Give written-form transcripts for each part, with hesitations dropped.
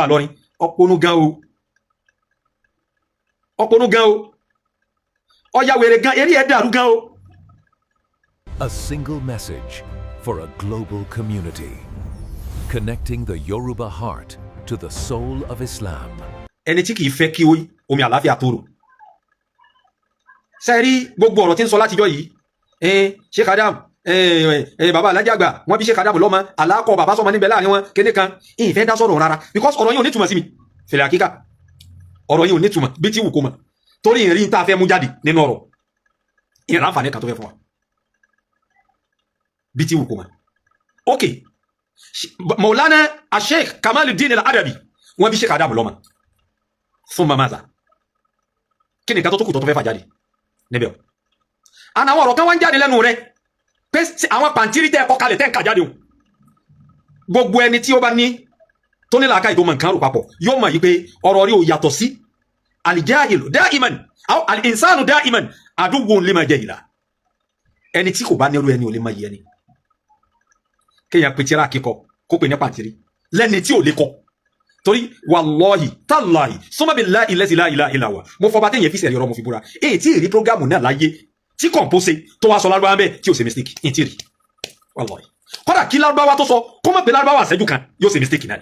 Ìlọrin ọpọnu gan o ọpọnu gan o ọya wèrè gan eré ẹ dàrú gan o. A single message for a global community, connecting the Yoruba heart to the soul of Islam. Ẹni tí kìí fẹ́ kí omi àlàáfíà tòrò. Sẹ́rí gbogbo ọ̀rọ̀ tí ń sọ látijọ́ yìí Sheikh Adam bàbá alájà àgbà wọ́n bí Sheikh Adam lọ́mọ aláàkọ́ bàbá sọmọ níbẹ̀ láàrin wọn kéde kan ìfẹ́ dá sọ̀rọ̀ rárá because ọ̀rọ̀ yìí ò ní túmọ̀ sí mi fèlè àkíkà ọ̀rọ̀ yìí ò ní túmọ̀ bí tí wù kó mọ̀ torí ìrìn tá a fẹ́ mú jáde nínú ọ̀rọ̀ ìrìn àǹfààní kan tó fẹ́ fún wa bí tí wù kó mọ̀. Ok Maulana Sheikh Kamaluddin Al-Adabi wọ́n bí Sheikh Adam lọ́mọ fún mamaza kí ni ká tó kù tó fẹ́ fà jáde níbẹ̀ àná àwọn ọ̀rọ̀ kan wá ń jáde lẹ́nu rẹ̀ pé àwọn pàǹtírí tẹ́ ẹ̀kọ́ kalẹ̀ tẹ́ ń kà jáde o gbogbo ẹni tí ó bá ní tó ní làákàyè tó mọ̀ nǹkan rò papọ̀ yóò mọ̀ yí pé ọ̀rọ̀ rí o yàtọ̀ sí al-jahilu da'iman aw al-insanu da'iman aduwwun lima jahila ẹni tí kò bá nírú ẹni ò lè mọ̀ yí ẹni kéèyàn pe tíra kíkọ kó pe ní pàǹtírí lẹ́ni tí ò lè kọ torí wallahi tallahi summa billahi allazi la ilaha illa huwa mo fọba téèyàn fi sẹ̀rí ọ̀rọ̀ mo fi búra èyí tí ì rí prógámù náà láyé tí compose tó wá sọ lárúbáwá bẹ́ẹ̀ tí ò ṣe mistake in tí rí wallahi kódà kí lárúbáwá tó sọ kó mọ̀ pé lárúbáwá àṣẹ́jú kan yóò ṣe mistake náà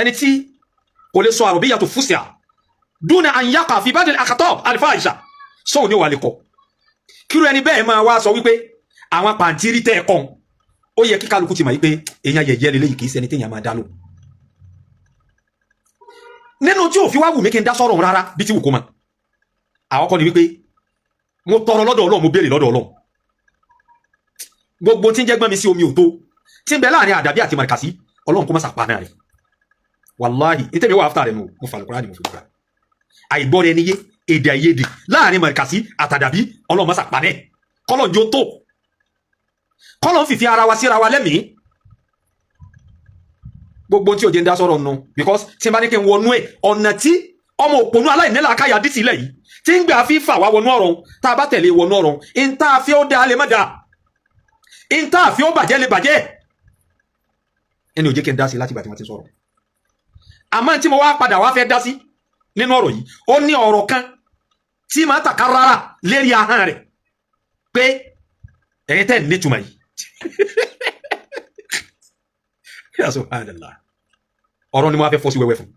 ẹni tí kò lè sọ àròbíyàtò fúsìá dúnà an yaqa fi ba'd al-akhta' al-fahisha sóhun ní wà lè kọ kíru ẹni bẹ́ẹ̀ máa wá sọ wípé àwọn pàǹtírí tẹ́ ẹ̀kọ́ ó yẹ kí kálukú ti mọ̀ wípé èèyàn yẹ̀yẹ́ lélẹ́yìí kìí ṣẹni téèyàn máa dá lò nínú tí ò fi wá wù mí kí n dá sọ̀rọ̀ rárá bí tí wù kó mọ̀ àwọn kọ́ ni wípé mo tọrọ lọ́dọ̀ Ọlọ́run mo béèrè lọ́dọ̀ Ọlọ́run gbogbo tí ń jẹ́ gbọ́n mi sí omi òtó tí ń bẹ láàrin àdàbí àti màrìkàsí Ọlọ́run kó má sàpá náà rẹ̀ wàláhì ní tẹ́mi wà áfítà rẹ̀ nù mo fà lùkúrá ni mo fi kúrá àìgbọ́ rẹ̀ níyé èdè àìyedè láàrin màrìkàsí àtàdàbí Ọlọ́run má sàpá náà kọ́lọ̀ jó tó kọ́lọ̀ fìfì ara wa síra wa lẹ́mìí gbogbo tí ò jẹ́ ń dá sọ̀rọ̀ nù because tí n bá ní kí n wọnú ẹ̀ ọ̀nà tí ọmọ òpònú aláìníla káyà dí sílẹ̀ yìí tí ń gbà fífà wá wọnú ọ̀rọ̀ tá a bá tẹ̀lé wọnú ọ̀rọ̀ in tá a fi ó dá lè má dá in tá a fi ó bàjẹ́ lè bàjẹ́ ẹni ò jẹ́ kí n dá sí láti ìgbà tí wọ́n ti sọ̀rọ̀ àmọ́ tí mo wá padà wá fẹ́ dá sí nínú ọ̀rọ̀ yìí ó ní ọ̀rọ̀ kan tí máa tàkà rárá lérí ahọ́n rẹ̀ pé ẹ̀yin tẹ́ nítumọ̀ yìí ya subhanallah ọ̀rọ̀ ni mo fẹ́ fọ́ sí wẹ́wẹ́ fún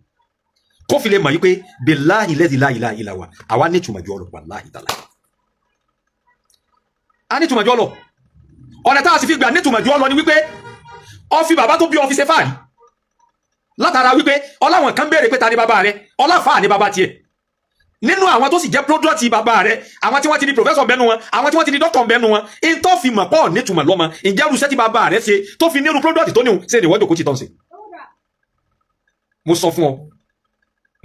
kó fi lè mọ̀ yí pé billahi lazi la ilaha illa huwa àwa nítumọ̀ jù ọ̀rọ̀ wallahi ta'ala a nítumọ̀ jù ọ̀rọ̀ ọ̀nà tá a sì fi gbà nítumọ̀ jù ọ̀rọ̀ ni wípé ó fi bàbá tó bí ọ fi ṣe fáàrí látara wípé ọláwọn kan béèrè pé ta ni bàbá rẹ ọláfà ni bàbá tiẹ̀ nínú àwọn tó sì jẹ́ product bàbá rẹ àwọn tí wọ́n ti di professor bẹ́nu wọn àwọn tí wọ́n ti di doctor bẹ́nu wọn in tó fi mọ̀ pọ̀ nítumọ̀ lọ́mọ ìjẹ́ irúṣẹ́ tí bàbá rẹ ṣe tó fi nírú product tó níhun ṣe ìwọ́dọ̀ kó ti tán sí mo sọ fún ọ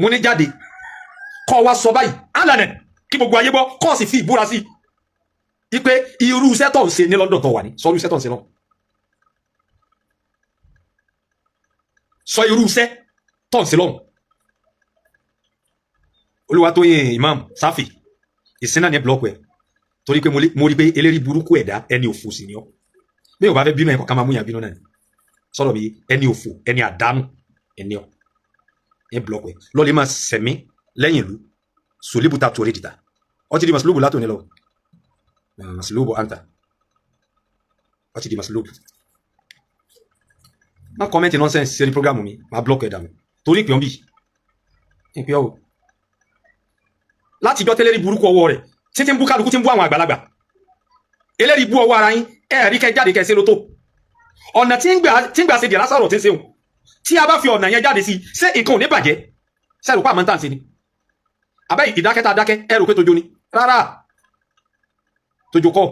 mo ní jáde kọ́ wa sọ báyìí alànà kí gbogbo ayé gbọ́ kọ́ sì fi ìbúra sí ipe irú iṣẹ́ tó ń ṣe ní London tó wà ní sọ irú iṣẹ́ tó ń ṣe náà sọ irú iṣẹ́ tó ń ṣe lọ́hùn Olúwatóyìn Imam Safi ìsinà ní blọọkù ẹ torí pé mo rí pé eléri burúkú ẹ̀dá ẹni òfò sí ni ọ bí o bá fẹ́ bínú ẹ̀kọ́ ká máa mú yàn bínú náà sọ̀rọ̀ bí ẹni òfò ẹni àdánù ẹni ọ ní blọọkù ẹ lọ́lẹ́ máa sẹ̀mí lẹ́yìn ìlú sòlíbùtà tó rí dìtà ọ ti di masulubu látò ní lọ masulubu anta ọ ti di masulubu má kọ́mẹ́ntì nọ́nsẹ́nsì sí ẹni prógámù mi má blọọkù ẹ̀ dànù torí ìpè ọ́n bì ìpè ọ́ láti jọ tẹ́lẹ̀rí burúkú ọwọ́ rẹ̀ tí tí ń bú kálukú tí ń bú àwọn àgbàlagbà eléri bú ọwọ́ ara yín ẹ̀rí kẹ jáde kẹsẹ́ lótó ọ̀nà tí ń gbà ṣe dìrá sọ̀rọ̀ tí ń ṣeun tí a bá fi ọ̀nà yẹn jáde sí ṣé nǹkan ò ní bàjẹ́ sẹ́rù pàmò tàn sí ni àbẹ́ ìdákẹ́ta dákẹ́ ẹrù pé tójó ni rárá tójó kọ́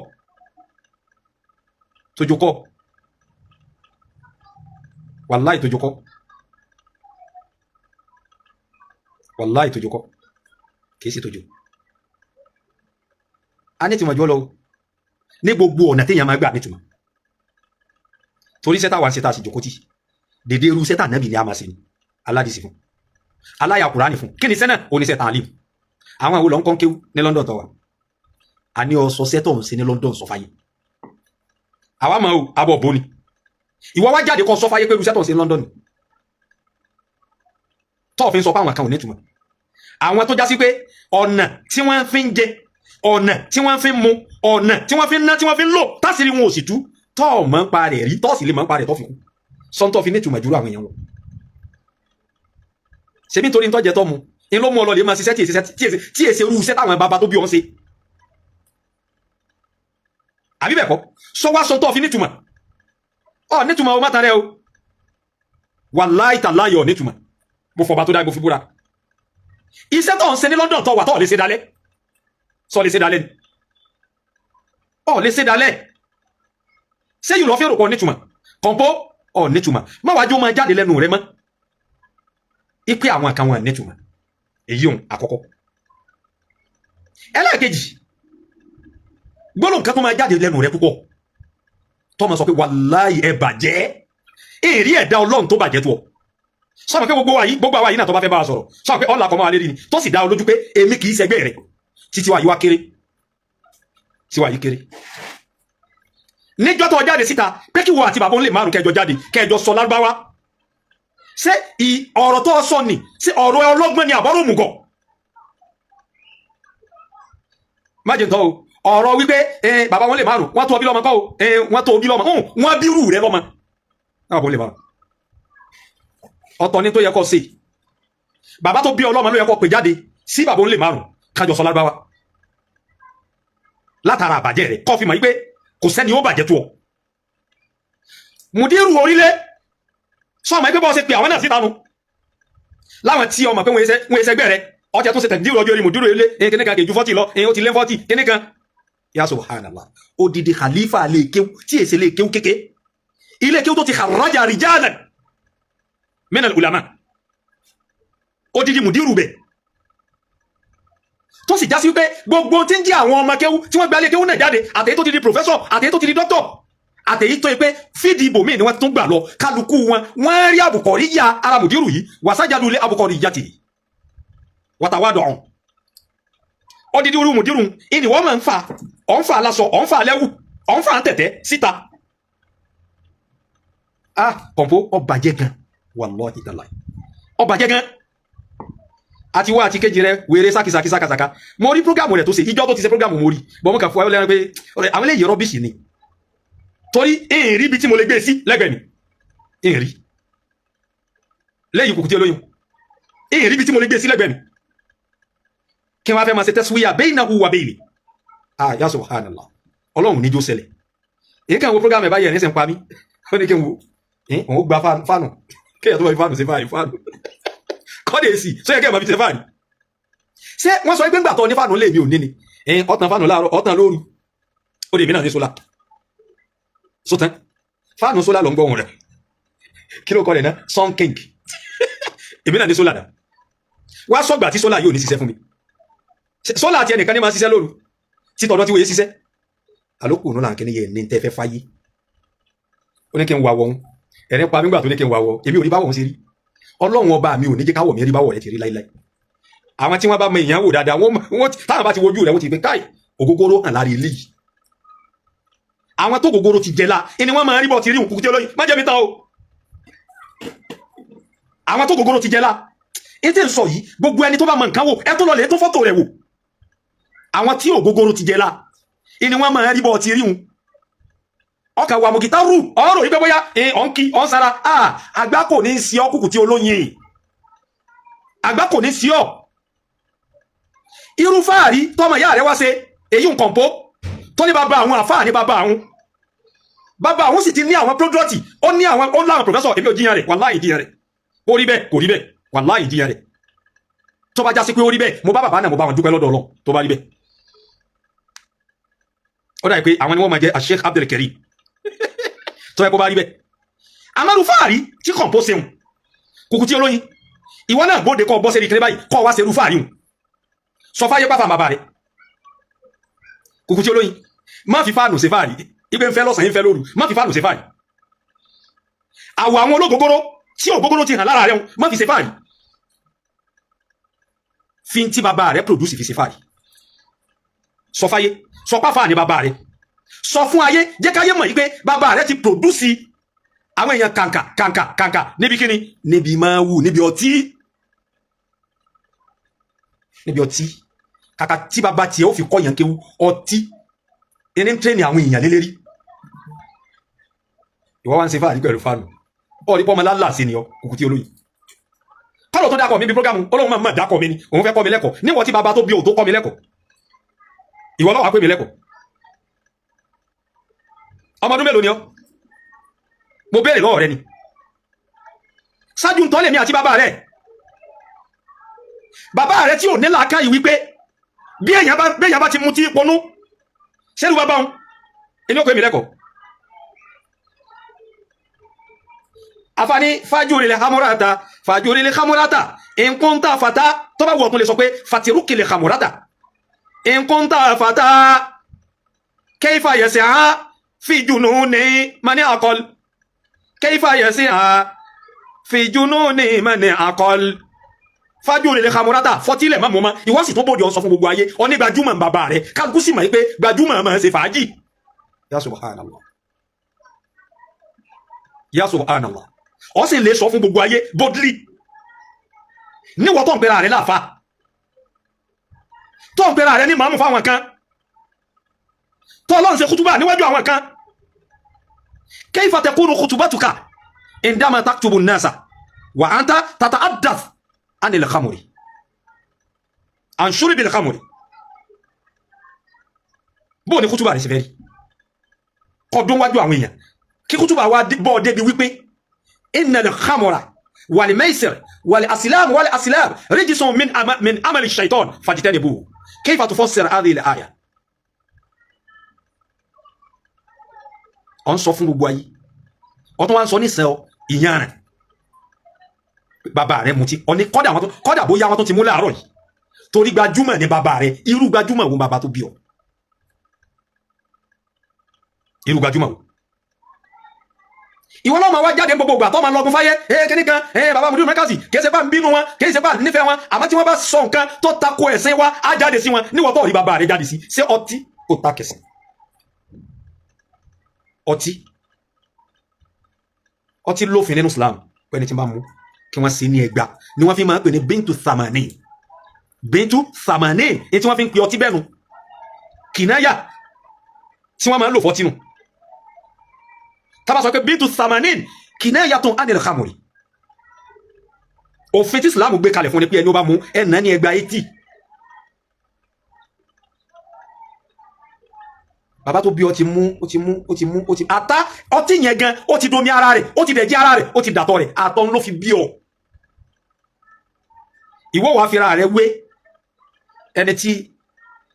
wàláì tójó kọ́ wàláì tójó kọ́ kìí sí tójú a ní tìmọ̀jú ọlọ́wọ́ ní gbogbo ọ̀nà tí èyàn máa gbà nítumọ̀ torí sẹ́tà wà ń sẹ́tà sí jòkótì dédé irú sẹ́tà náà bì ní a máa ṣe ní aládìsí fún aláyà Kùránì fún kí ni sẹ́nà oníṣẹ́ta àlìm àwọn àwọn olóńkọ́ kéwú ní London tọ́wà a ní ọsọ sẹ́tọ̀ ń ṣe ní London sọ fáyé àwa máa abọ̀ bóni ìwọ wá jáde kọ́ sọ fáyé pé irú sẹ́tọ̀ ń ṣe ní London tó fi ń sọ pé àwọn kan ò nítumọ̀ àwọn tó já sí pé ọ̀nà tí wọ́n fi ń jẹ ọ̀nà tí wọ́n fi ń mu ọ̀nà tí wọ́n fi ń ná tí wọ́n fi ń lò tásìrí wọn ò sì tú tó mọ̀ ń pa rẹ̀ rí tó sì lè mọ̀ ń pa rẹ̀ tó fi kú sọ́ńtọ́ fi nítumọ̀ jùlọ àwọn èèyàn wọn ṣe nítorí ń tọ́jẹ tó mu in ló mú ọlọ́lẹ̀ máa ṣiṣẹ́ tí èsè irú iṣẹ́ táwọn bàbá tó bí wọn ṣe àbí bẹ́ẹ̀ kọ́ sọ wá sọ́ńtọ́ fi nítumọ̀ nítumọ̀ o má tán rẹ o wàláhì tàláhì ọ̀ nítumọ̀ mo fọba tó dá gbó fi búra iṣẹ́ tó ń ṣe ní London tó wà tó lè ṣe dalẹ̀ sọ lè ṣe dalẹ̀ ni lè ṣe dalẹ̀ ṣé yìí lọ fẹ́ rò pọ̀ nítumọ̀ kọ̀ǹpó nítumọ̀ má wájú máa jáde lẹ́nu rẹ mọ́ ipe àwọn kan wọn nítumọ̀ èyí òun àkọ́kọ́ ẹlẹ́ẹ̀kejì gbólóhùn kan tó máa jáde lẹ́nu rẹ púpọ̀ tó máa sọ pé wàláhì ẹ bàjẹ́ èrí ẹ̀dá Ọlọ́run tó bàjẹ́ tó ọ sọ́mọ̀ pé gbogbo àwa yìí náà tó bá fẹ́ bá wa sọ̀rọ̀ sọ́mọ̀ pé ọ̀là kọmọ alérí ni tó sì dá olójú pé èmi kìí ṣẹgbẹ́ rẹ̀ títí wa yìí wá kéré tí wa yìí kéré níjọ́ tó jáde síta pé kí wo àti bàbá ń lè márùn kẹjọ jáde kẹjọ sọ lárúbáwá ṣé ọ̀rọ̀ tó sọ ni ṣé ọ̀rọ̀ ọlọ́gbọ́n ni àbọ̀rọ̀ òmùgọ̀ má jẹ́ tán o ọ̀rọ̀ wípé bàbá wọn lè márùn wọ́n tó bí lọ́mọ kọ́ o wọ́n tó bí lọ́mọ wọ́n bí rú rẹ lọ́mọ náà bọ́ lè márùn ọ̀tọ̀ ní tó yẹ kó ṣe bàbá tó bí ọlọ́mọ ló yẹ kó pè jáde sí bàbá ń lè márùn kájọ sọ lárúbáwá látara àbàjẹ́ rẹ̀ kọ́ fi mọ̀ wípé kò sẹ́ni ó bàjẹ́ tó ọ mùdírù orílẹ̀ sọ́ọ̀mọ̀ ẹgbẹ́ bọ́ ṣe pé àwọn náà síta nu láwọn tí ọmọ pé wọ́n ẹsẹ̀ gbẹ̀rẹ̀ ọjà tó ṣe tẹ̀dírù ọjọ́ orí mùdírù ilé kíní kan kèjú 40 lọ ó ti lé 40 kíní kan ya subhanallah odidi khalifa lè kéw tí èsè lè kéw kéké ilé kéw tó ti kharraja rijalan min al-ulama odidi mùdírù bẹ̀ tó sì já sí pé gbogbo tí ń jẹ́ àwọn ọmọ kéw tí wọ́n gbá lé kéw náà jáde àtèyí tó ti di professor àtèyí tó ti di doctor àtèyí tó yẹ pé fídí ibòmíì ni wọ́n tún gbà lọ kálukú wọ́n rí àbùkọ̀rí ya ara mùdírù yìí wàsájádù lé àbùkọ̀rí ya tì wàtàwádọ̀ ọ̀hún odidi orú mùdírù ìní wọ́n máa ń fa ọ̀nfà aláṣọ ọ̀nfà alẹ́wù ọ̀nfà ń tẹ̀tẹ̀ síta kọ̀ǹpó ọbàjẹ́ gan wallahi tallahi ọbàjẹ́ gan àti wá àti kéjì rẹ wèrè sákìsákìsákàsáká mo rí prógámù rẹ̀ tó ṣe ìjọ tó ti ṣe prógámù mo rí bọ́ mọ́ kà fún ayọ́lẹ́rẹ́ pé àwọn eléyìí rọ́bìṣì ni torí èèrí bí tí mo lè gbé sí lẹ́gbẹ̀ẹ́ mi èèrí lẹ́yìn kùkùtí olóyún èèrí bí tí mo lè gbé sí lẹ́gbẹ̀ẹ́ mi kí wọ́n fẹ́ máa ṣe tẹ́síwíyà bainahu wa bayni ya subhanallah ọlọ́run níjó ṣẹlẹ̀ èyí kàn wo program ẹ̀ báyìí ẹ̀ ní sẹ́ ń pa mí ó ní kí n wo òun gba fánù kéèyàn tó bá fi fánù sí fánù kọ́dé sí sọ yẹ kí ẹ̀ máa fi tẹ fánù ṣé wọ́n sọ pé ńgbà tó ní fánù lè mi ò ní ni ọ̀tàn fánù láàárọ̀ ọ̀tàn lóru ó lè mí náà ní sólà sótán fánù sólà lọ ń gbọ́hùn rẹ̀ kí ló kọ́ rẹ̀ náà sun king èmi náà ní sólà náà wá sọ́gbà tí sólà yóò ní ṣiṣẹ́ fún mi sólà àti ẹnìkan ní máa ṣiṣẹ́ lóru tí tọ̀dọ̀ tí wòye ṣiṣẹ́ àlókù òun láǹkẹ́ ní yẹ ní tẹ́fẹ́ fáyé ó ní kí n wà wọ́n ẹ̀rín pa mígbà tó ní kí n wà wọ́ èmi ò rí báwọ̀ sí rí ọlọ́run ọba mi ò ní jẹ́ káwọ̀ mi rí báwọ̀ rẹ̀ ti rí láíláí àwọn tí wọ́n bá mọ èèyàn wò dáadáa wọ́n táwọn bá ti wojú rẹ̀ wọ́n ti pé káì ògógóró hàn lárí ilé yìí àwọn tó gògóró ti jẹ́lá ẹni wọ́n máa rí bọ́ ti rí òkú tí olóyìn má jẹ́ mi tán o àwọn tó gògóró ti jẹ́lá ní tí ń sọ yìí gbogbo ẹni tó bá mọ nǹkan wò ẹ tó lọ lè tó fọ́tò rẹ̀ wò àwọn tí ògógóró ti jẹ́lá ẹni wọ́n máa rí bọ́ ti rí ọkà wà mọ̀kítà rú ọ̀rọ̀ ìgbẹ́ bóyá ọ̀nkí ọ̀sára àgbá kò ní sí ọ kùkù tí olóyin àgbá kò ní sí ọ irú fáàrí tọ́mọ ìyá rẹ̀ wá ṣe èyí ń kọ̀ǹpó tó ní bàbá àwọn àfáà ní bàbá àwọn sì ti ní àwọn prodọ́tì ó ní àwọn ó láwọn pòfẹ́sọ̀ èmi ò jiyàn rẹ̀ wàláhì jiyàn rẹ̀ ó rí bẹ́ẹ̀ kò rí bẹ́ẹ̀ wàláhì jiyàn rẹ̀ tó bá já sí pé ó rí bẹ́ẹ̀ mo bá bàbá náà mo bá wọn dúpẹ́ lọ́dọ̀ Ọlọ́run tó bá rí bẹ́ẹ̀ ó dà pé àwọn ni wọ́n máa jẹ́ Sheikh Abdul Karim tó yẹ kó bá rí bẹ́ẹ̀ amadu fáàrí tí kọ̀ǹpó seun kùkù tí olóyin ìwọ náà gbóde kọ́ bọ́ sí ìkẹrẹ báyìí kọ́ wá serú fáàrí hùn sọ fáyé pàfà bàbá rẹ̀ kùkù tí olóyin má fi fáànù ṣe fáàrí ipé ń fẹ́ lọ́sàn ń fẹ́ lóru má fi fáànù ṣe fáàrí àwọ̀ àwọn ológógóró tí ògógóró ti hàn lára rẹ̀ má fi ṣe fáàrí fi ń tí bàbá rẹ̀ produce fi ṣe fáàrí sọ fáyé sọ pàfà ní bàbá rẹ̀ sọ fún ayé jẹ́ káyé mọ̀ yí pé bàbá rẹ̀ ti produce àwọn èèyàn kàǹkà níbi kíni níbi máa wù níbi ọtí níbi ọtí kàkà tí bàbá tiẹ̀ ó fi kọ́ yàn kéwu ọtí ẹni ń tẹ́ni àwọn èèyàn lélẹ́rí ìwọ wá ń ṣe fáàrí pẹ̀lú fáànù ọ̀rí pọ́ ọmọ lálàsí ni ọ kùkù tí olóyìn kọ́lọ̀ tó dákọ̀ mi bí prógámù Ọlọ́run máa dákọ̀ mi ni òun fẹ́ kọ́ mi lẹ́kọ̀ọ́ níwọ̀n tí bàbá tó bí ò tó kọ́ mi lẹ́kọ̀ọ́ ìwọ ló wá pè mí lẹ́kọ̀ọ́ ọmọ ọdún mélòó ni ọ mo béèrè lọ́wọ́ rẹ ni ṣáájú ń tọ́ lèmi àti bàbá rẹ tí ò ní làákàyè wípé bí èèyàn bá ti mú tí ponú ṣẹ́rù bàbá òun èmi ò pè mí lẹ́kọ̀ọ́ afani fajuril hamurata in kunta fata tó bá wọ̀ tún lè sọ pé fatirukil hamurata in kunta fata kayfa yas'a fi jununi mani aqal kayfa yas'a fi jununi mani aqal fajuril hamurata fọtílẹ̀ mọ́ mọ́ ìwọ́n sì tó bòdì ọ sọ fún gbogbo ayé ọ ní gbajúmọ̀ bàbá rẹ̀ kálukú sì mọ̀ pé gbajúmọ̀ máa ṣe fàájì ya subhanallah ya subhanallah ọ sì lè sọ fún gbogbo ayé boldly níwọ̀ tó ń pera rẹ̀ láàfá tó ń pera rẹ̀ ní màmú fáwọn kan tó lọ́n ṣe kútúbà níwájú àwọn kan kayfa takunu khutubatuka indama taktubu an-nasa wa anta tata'addath anil khamri an shurbil khamri bó ní kútúbà rẹ̀ sí fẹ́ rí kọdún wájú àwọn èèyàn kí kútúbà wá bọ́ débi wípé innal khamra wal maisir wal aslam rijsun min amali shaitan fajtanibuhu kayfa tufassir hadhihi al-aya on sọ fún gbogbo ayé ó tún wá ń sọ ní sẹ́ ìyàn rẹ̀ bàbá rẹ̀ mutí ó ní kódà bóyá wọn tó ti mú láàárọ̀ yìí torí gbajúmọ̀ ní bàbá rẹ̀ irú gbajúmọ̀ wo bàbá tó bí ọ irú gbajúmọ̀ wo ìwọ náà máa wá jáde gbogbo ìgbà tó máa lọ́gun fáyé kíní kan bàbá Mudiru Markazi kìí ṣe bá ń bínú wọn kìí ṣe bá nífẹ̀ẹ́ wọn àmọ́ tí wọ́n bá sọ nǹkan tó tako ẹ̀sìn wa á jáde sí wọn níwọ̀n tó rí bàbá rẹ̀ jáde sí ṣé ọtí kò ta kẹsìn ọtí lófin nínú Islam pẹ́ni tí bá mú kí wọ́n ṣe ní ẹgbà ni wọ́n fi máa ń pè ní bintu thamani ní tí wọ́n fi ń pè ọtí bẹ́nu kìnáyà tí wọ́n máa ń lò fọ́tínù tàbá sọ pé bintu thamanin kinayatun anil khamri òfin tí Islam gbé kalẹ̀ fún ní pé ẹni ó bá mú ẹ̀nà ní ẹgbà 80 bàbá tó bí ó ti mú àtá ọtí yẹn gan ó ti domi ara rẹ̀ ó ti dẹ̀jí ara rẹ̀ ó ti dàtọ̀ rẹ̀ àtọ̀ ló fi bí ọ ìwọ wà fira rẹ̀ wé ẹni tí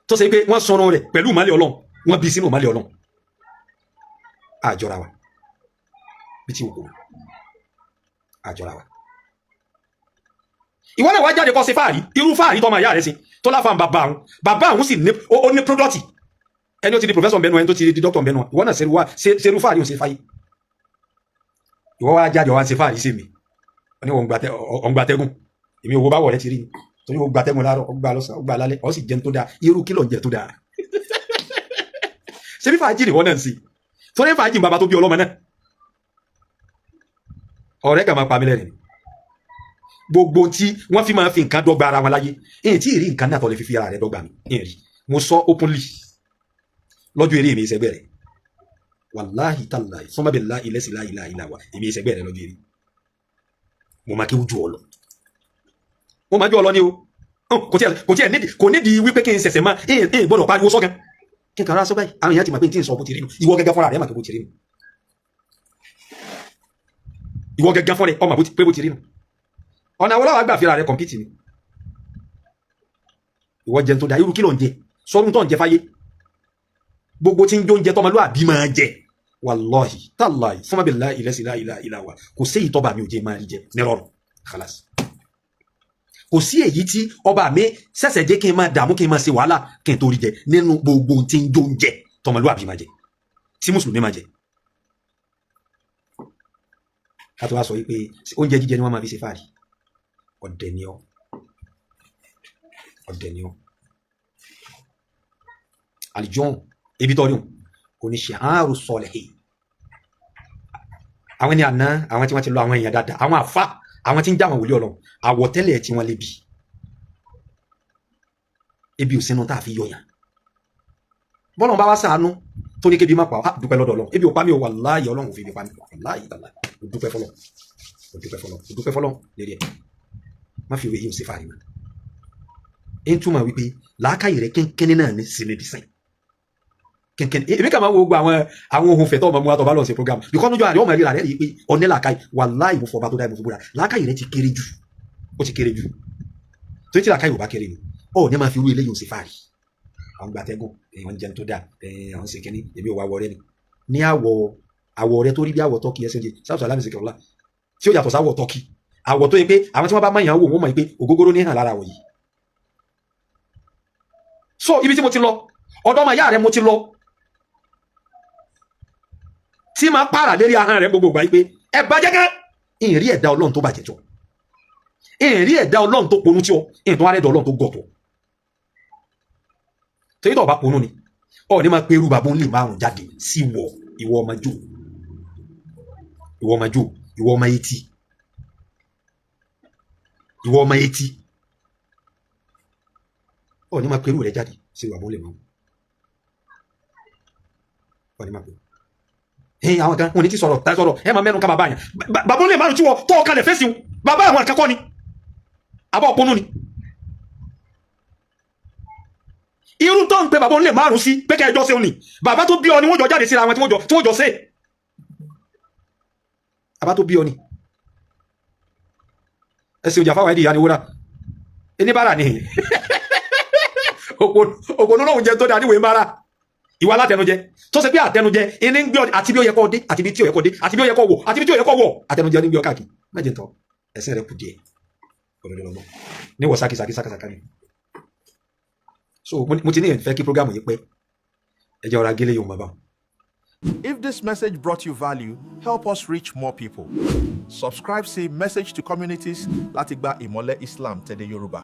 tó ṣe pé wọ́n sọ̀rọ̀ rẹ̀ pẹ̀lú ìmọ́lẹ̀ Ọlọ́run wọ́n bí sínú ìmọ́lẹ̀ Ọlọ́run àjọra wa bí tí òkú àjọra wa ìwọ náà wá jáde kọ́ sí fáàrí irú fáàrí tọ́mọ ìyá rẹ̀ sí tó láfàá bàbá àwọn sì ní pródọ́tì ẹni ó ti di professor bẹnu ẹni tó ti di doctor bẹnu ìwọ náà ṣerú fáàrí ò sí fáyé ìwọ wá jáde wá sí fáàrí sí mi ní ọ̀ngbàtẹ́gùn èmi owó bá wọ̀ rẹ̀ ti rí ni torí ó gbàtẹ́gùn láàárọ̀ ọgbà lọ́sàn ọgbà lálẹ́ ọ sì jẹun tó dáa irú kílọ̀ jẹ tó dáa ṣe bí fàájì nìwọ náà sí torí fàájì bàbá tó bí ọlọ́mọ náà ọ̀rẹ́ kà máa pa mí lẹ́rìn gbogbo tí wọ́n fi máa fi nǹkan dọ́gba ara wọn láyé èyí tí ìrí nǹkan náà tọ́ lè fi ara rẹ̀ dọ́gba mi èyí mo sọ openly lọ́jọ́ eré mi ìṣẹ́gbẹ́ rẹ̀ wàláhì tàláhì sọ́mọ́ bẹ̀ láì lẹ́sì láì láì láwà èmi ìṣẹ́gbẹ́ rẹ̀ lọ́jọ́ eré mo máa kí ojú ọlọ mo máa jọ ọlọ ní o kò tí ẹ̀ kò nídìí wípé kí n ṣẹ̀ṣẹ̀ máa èyí gbọ́dọ̀ pariwo sọ́kàn kí n kàrà sọ báyìí àwọn èèyàn ti máa pé tí ń sọ bó ti rí nù ìwọ gẹ́gẹ́ fúnra rẹ̀ máa tó bó ti rí nù ìwọ gẹ́gẹ́ fún rẹ̀ ọmọ pé bó ti rí nù ọ̀nà àwọn ọlọ́wà gbà fíra rẹ̀ kọ̀mpítì ni ìwọ jẹun tó dá irú kí ló ń jẹ sọ́run tó ń jẹ fáyé gbogbo tí ń jó ń jẹ tọ́mọ lóàbí máa jẹ wàlọ́hì tàláhì fún mọ́bìlá ilẹ̀sì láìláìláwà kò sí èyí tọ́ba mi ò jẹ máa rí jẹ nírọ̀rùn khalas kò sí èyí tí ọba mi ṣẹ̀ṣẹ̀ jẹ́ kí n máa dààmú kí n máa ṣe wàhálà kí n torí jẹ nínú gbogbo tí ń jó ń jẹ tọ́mọ lóàbí máa jẹ tí mùsùlùmí máa jẹ ká tó wá sọ wípé oúnjẹ jíjẹ ni wọ́n máa fi ṣe fáàrí ọ̀dẹ̀ ni ọ́ àlìjọ́n ebi tọ́rí kò ní ṣe àárò sọlẹ̀ àwọn ẹni àná àwọn tí wọ́n ti lọ àwọn èèyàn dáadáa àwọn àfá àwọn tí ń já àwọn wòlíì Ọlọ́run àwọ̀tẹ́lẹ̀ tí wọ́n lébi ebi ò sínú tá a fi yọyàn bọ́lọ̀ bá wá ṣàánú tó ní kébi má pa á dúpẹ́ lọ́dọ̀ Ọlọ́run ebi ò pa mí o wàláhì Ọlọ́run ò fi ebi pa mí wàláhì tàlá o dúpẹ́ fọlọ́ lérí ẹ̀ má fi wéyí ò sí fàárí mọ́ ń túmọ̀ wípé làákàyè rẹ̀ kínkínní náà ní sílẹ̀ dísìn kínkínní èmi kà máa wo gbogbo àwọn ohun fẹ̀tọ́ ọmọ mu àtọ̀ bá lọ sí program because lójú àrẹ ọmọ ìrìnà rẹ̀ rí i pé ọ̀nẹ́ làákàyè wàláhì mo fọba tó dá ìbò fúnbúra làákàyè rẹ̀ ti kéré jù ó ti kéré jù tó ti làákàyè ò bá kéré ni ó ní máa fi irú eléyìí ò sí fàárí àwọn gbàtẹ́gùn èèyàn jẹun tó dáa àwọn sì kíní èmi ò wá wọ rẹ ni ní àwọ̀ rẹ tó rí bí àwọ̀ tọ́kì ẹsẹ̀ jẹ sáwùsọ̀ alámìsíkẹ̀ ọ̀la tí ó yàtọ̀ sáwọ̀ tọ́kì àwọ̀ tó yẹ pé àwọn tí wọ́n bá mọ̀ yàn wò wọ́n mọ̀ pé ògógóró ní hàn lára àwọ̀ yìí so ibi tí mo ti lọ ọ̀dọ̀ ọmọ ìyá rẹ mo ti lọ tí máa pààrà lérí ahọ́n rẹ gbogbo ìgbà yìí pé ẹ bàjẹ́ gán ìrìn ẹ̀dá Ọlọ́run tó bàjẹ́ jọ ìrìn ẹ̀dá Ọlọ́run tó ponú tí ọ ìrìn tó wá rẹ̀dọ̀ Ọlọ́run tó gọ̀tọ̀ torí tó bá ponú ni ọ ní máa pe irú bàbá ńlẹ̀ márùn jáde sí ìwọ ọmọ jò ìwọ ọmọ etí ọ ní máa pe irú rẹ jáde sí bàbá ńlẹ̀ márùn ọ ní máa pe àwọn kan wọn ní tí sọ̀rọ̀ tá sọ̀rọ̀ ẹ máa mẹ́nu ká bàbá yẹn bàbá ńlẹ̀ márùn tí wọ́n tọ́ ọ̀kalẹ̀ fẹ́sìn bàbá àwọn akẹ́kọ̀ọ́ ni àbọ̀ ponú ni irú tó ń pe bàbá onílé márùn sí pé kẹ́ ẹjọ́ sí òní bàbá tó bí ọ ni wọ́n jọ jáde síra wọn tí wọ́n jọ sí bàbá tó bí ọ ni ẹsẹ̀ òjà fáwọn ẹ̀dì ìyá ni wúrà ẹni bára ni òpònú lóhun jẹ tó dá níwèé bára ìwà alátẹnujẹ tó ṣe pé àtẹnujẹ ẹni ń gbé àti bí ó yẹ kó dé àti bí tí ó yẹ kó dé àti bí ó yẹ kó wọ̀ àti bí tí ó yẹ kó wọ̀ àtẹnujẹ ní gbé ọ káàkiri mẹ́jẹ tán ẹsẹ̀ rẹ kù díẹ̀ ọlọ́dọ̀lọ́gbọ́n ní wọ̀ sákìsákìsákìsákì ni so mo ti ní ìfẹ́ kí program yìí pẹ́ ẹ jẹ́ ọ̀rọ̀ agélé yóò máa bá. If this message brought you value, help us reach more people. Subscribe sí Message to Communities láti gba ìmọ́lẹ̀ Islam tẹ̀lé Yorùbá.